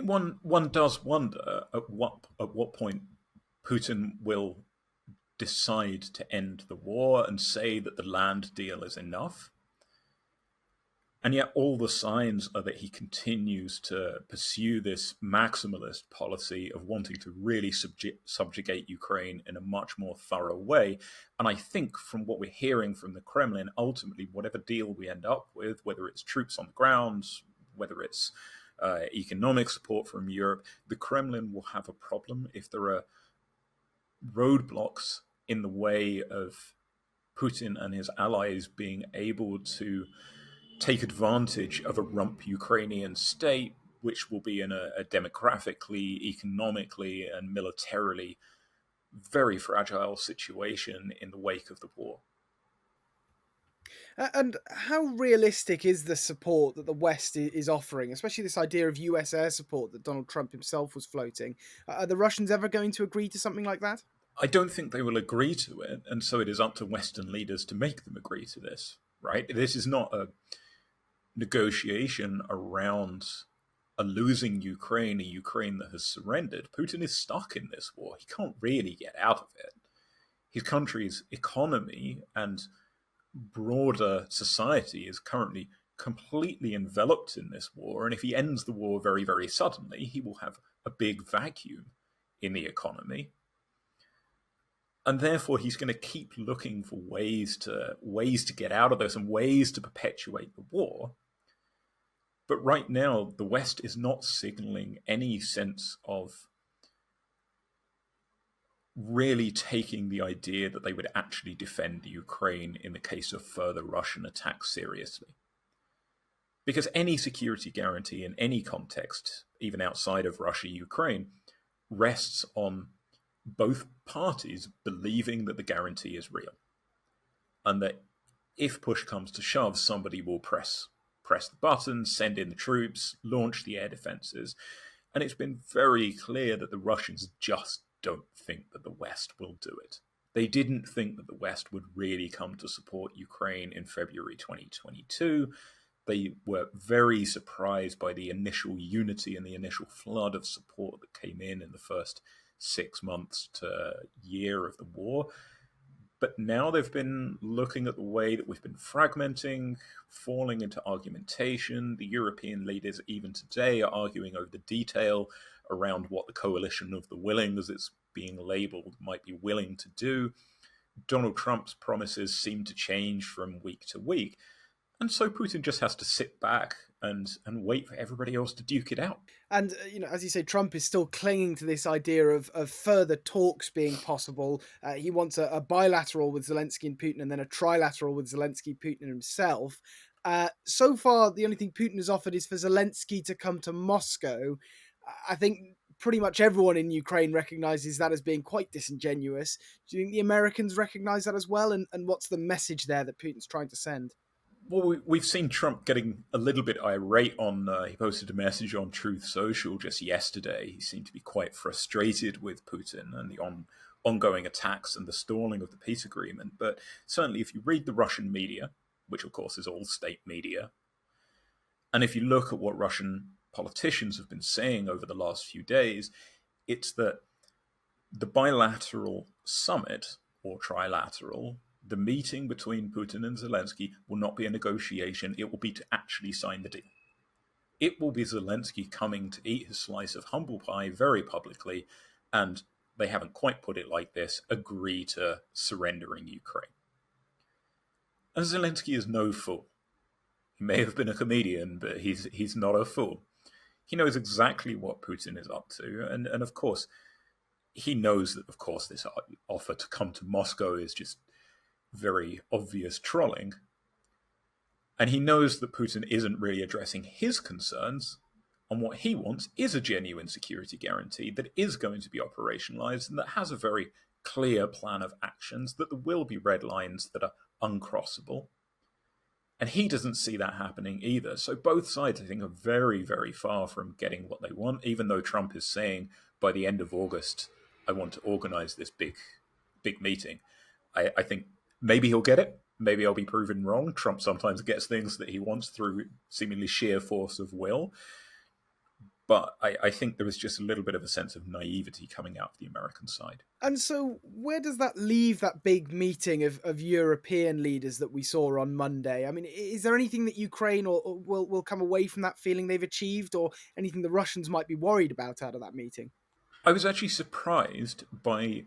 mean, one does wonder at what point Putin will decide to end the war and say that the land deal is enough. And yet all the signs are that he continues to pursue this maximalist policy of wanting to really subjugate Ukraine in a much more thorough way. And I think from what we're hearing from the Kremlin, ultimately, whatever deal we end up with, whether it's troops on the ground, whether it's economic support from Europe, the Kremlin will have a problem if there are roadblocks in the way of Putin and his allies being able to take advantage of a rump Ukrainian state, which will be in a demographically, economically, and militarily very fragile situation in the wake of the war. And how realistic is the support that the West is offering, especially this idea of US air support that Donald Trump himself was floating? Are the Russians ever going to agree to something like that? I don't think they will agree to it, and so it is up to Western leaders to make them agree to this, right? This is not a negotiation around a losing Ukraine, a Ukraine that has surrendered. Putin is stuck in this war. He can't really get out of it. His country's economy and broader society is currently completely enveloped in this war. And if he ends the war very, very suddenly, he will have a big vacuum in the economy. And therefore, he's going to keep looking for ways to get out of this and ways to perpetuate the war. But right now, the West is not signaling any sense of really taking the idea that they would actually defend Ukraine in the case of further Russian attacks seriously. Because any security guarantee in any context, even outside of Russia, Ukraine, rests on both parties believing that the guarantee is real. And that if push comes to shove, somebody will press the button, send in the troops, launch the air defenses. And it's been very clear that the Russians just don't think that the West will do it. They didn't think that the West would really come to support Ukraine in February 2022. They were very surprised by the initial unity and the initial flood of support that came in the first 6 months to year of the war. But now they've been looking at the way that we've been fragmenting, falling into argumentation. The European leaders, even today, are arguing over the detail around what the coalition of the willing, as it's being labeled, might be willing to do. Donald Trump's promises seem to change from week to week. And so Putin just has to sit back and wait for everybody else to duke it out. And, as you say, Trump is still clinging to this idea of further talks being possible. He wants a bilateral with Zelensky and Putin and then a trilateral with Zelensky, Putin himself. So far, the only thing Putin has offered is for Zelensky to come to Moscow. I think pretty much everyone in Ukraine recognizes that as being quite disingenuous. Do you think the Americans recognize that as well? And what's the message there that Putin's trying to send? Well, we've seen Trump getting a little bit irate on, he posted a message on Truth Social just yesterday. He seemed to be quite frustrated with Putin and the ongoing attacks and the stalling of the peace agreement. But certainly if you read the Russian media, which of course is all state media, and if you look at what Russian politicians have been saying over the last few days, it's that the bilateral summit, or trilateral, the meeting between Putin and Zelensky will not be a negotiation. It will be to actually sign the deal. It will be Zelensky coming to eat his slice of humble pie very publicly, and they haven't quite put it like this, agree to surrendering Ukraine. And Zelensky is no fool. He may have been a comedian, but he's not a fool. He knows exactly what Putin is up to, and of course, he knows that, of course, this offer to come to Moscow is just very obvious trolling. And he knows that Putin isn't really addressing his concerns, and what he wants is a genuine security guarantee that is going to be operationalized and that has a very clear plan of actions, that there will be red lines that are uncrossable. And he doesn't see that happening either. So both sides, I think, are very, very far from getting what they want, even though Trump is saying by the end of August, I want to organize this big meeting. I think maybe he'll get it. Maybe I'll be proven wrong. Trump sometimes gets things that he wants through seemingly sheer force of will. But I think there was just a little bit of a sense of naivety coming out of the American side. And so, where does that leave that big meeting of European leaders that we saw on Monday? I mean, is there anything that Ukraine or will come away from that feeling they've achieved, or anything the Russians might be worried about out of that meeting? I was actually surprised by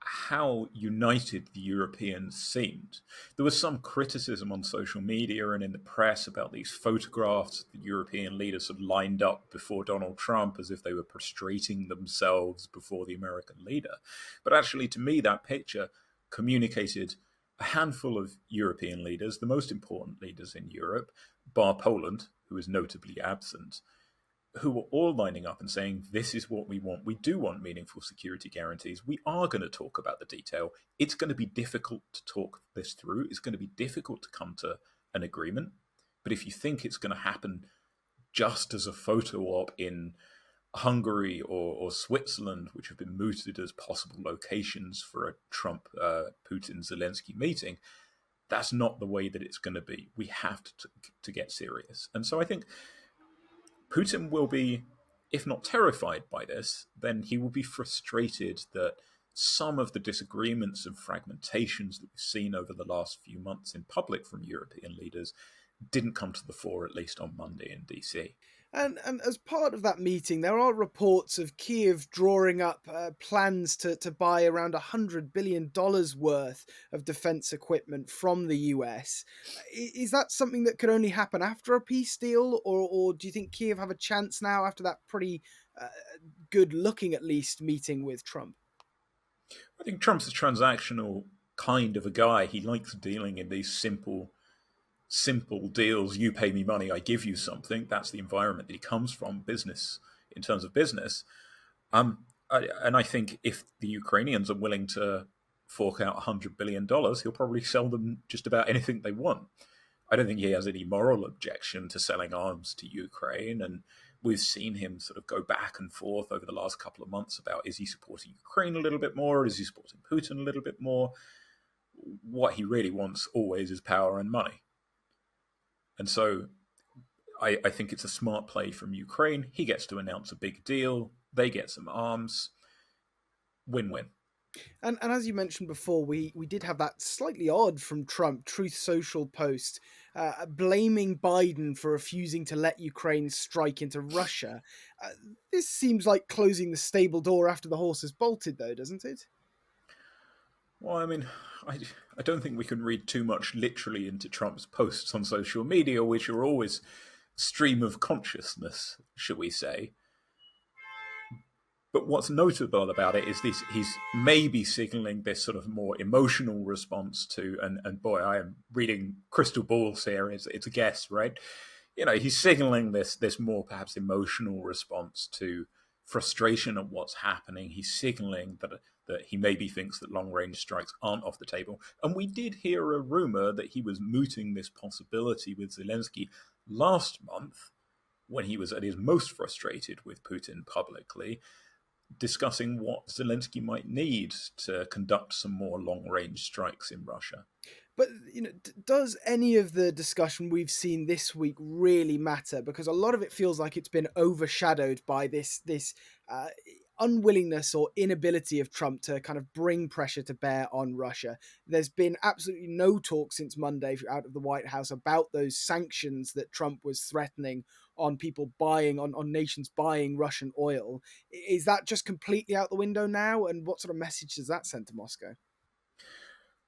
how united the Europeans seemed. There was some criticism on social media and in the press about these photographs the European leaders had lined up before Donald Trump as if they were prostrating themselves before the American leader. But actually, to me, that picture communicated a handful of European leaders, the most important leaders in Europe, bar Poland, who was notably absent, who were all lining up and saying, this is what we want. We do want meaningful security guarantees. We are going to talk about the detail. It's going to be difficult to talk this through. It's going to be difficult to come to an agreement. But if you think it's going to happen just as a photo op in Hungary or Switzerland, which have been mooted as possible locations for a Trump, Putin, Zelensky meeting, that's not the way that it's going to be. We have to get serious. And so I think Putin will be, if not terrified by this, then he will be frustrated that some of the disagreements and fragmentations that we've seen over the last few months in public from European leaders didn't come to the fore, at least on Monday in DC. And as part of that meeting, there are reports of Kyiv drawing up plans to buy around $100 billion worth of defense equipment from the US. Is that something that could only happen after a peace deal, or do you think Kyiv have a chance now after that pretty good looking, at least, meeting with Trump? I think Trump's a transactional kind of a guy. He likes dealing in these simple deals. You pay me money, I give you something. That's the environment that he comes from, business, in terms of business. And I think if the Ukrainians are willing to fork out $100 billion, he'll probably sell them just about anything they want. I don't think he has any moral objection to selling arms to Ukraine. And we've seen him sort of go back and forth over the last couple of months about, is he supporting Ukraine a little bit more? Is he supporting Putin a little bit more? What he really wants always is power and money. And so I think it's a smart play from Ukraine. He gets to announce a big deal. They get some arms. Win-win. And as you mentioned before, we did have that slightly odd from Trump Truth Social post blaming Biden for refusing to let Ukraine strike into Russia. This seems like closing the stable door after the horse has bolted, though, doesn't it? Well, I mean, I don't think we can read too much literally into Trump's posts on social media, which are always stream of consciousness, shall we say. But what's notable about it is this: he's maybe signaling this sort of more emotional response to, and boy, I am reading crystal balls here. It's a guess, right? You know, he's signaling this more perhaps emotional response to frustration at what's happening. He's signaling that he maybe thinks that long-range strikes aren't off the table. And we did hear a rumor that he was mooting this possibility with Zelensky last month when he was at his most frustrated with Putin publicly, discussing what Zelensky might need to conduct some more long-range strikes in Russia. But does any of the discussion we've seen this week really matter? Because a lot of it feels like it's been overshadowed by this unwillingness or inability of Trump to kind of bring pressure to bear on Russia. There's been absolutely no talk since Monday out of the White House about those sanctions that Trump was threatening on people buying, on nations buying Russian oil. Is that just completely out the window now? And what sort of message does that send to Moscow?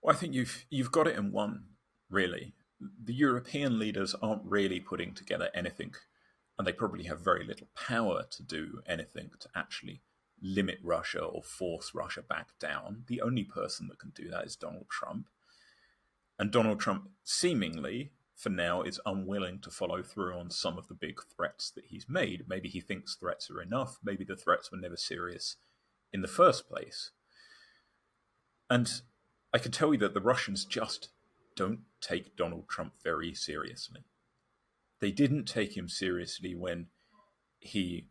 Well, I think you've got it in one, really. The European leaders aren't really putting together anything, and they probably have very little power to do anything to actually limit Russia or force Russia back down. The only person that can do that is Donald Trump. And Donald Trump seemingly, for now, is unwilling to follow through on some of the big threats that he's made. Maybe he thinks threats are enough. Maybe the threats were never serious in the first place. And I can tell you that the Russians just don't take Donald Trump very seriously. They didn't take him seriously when he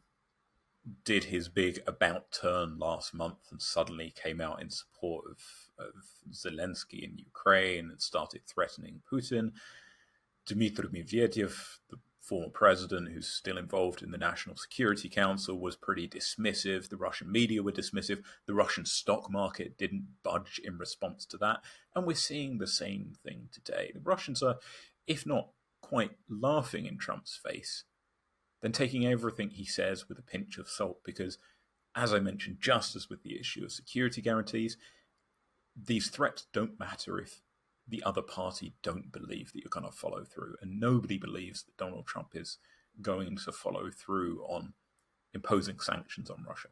did his big about turn last month and suddenly came out in support of Zelensky in Ukraine and started threatening Putin. Dmitry Medvedev, the former president, who's still involved in the National Security Council, was pretty dismissive. The Russian media were dismissive. The Russian stock market didn't budge in response to that. And we're seeing the same thing today. The Russians are, if not quite laughing in Trump's face, then taking everything he says with a pinch of salt, because, as I mentioned, just as with the issue of security guarantees, these threats don't matter if the other party don't believe that you're going to follow through. And nobody believes that Donald Trump is going to follow through on imposing sanctions on Russia.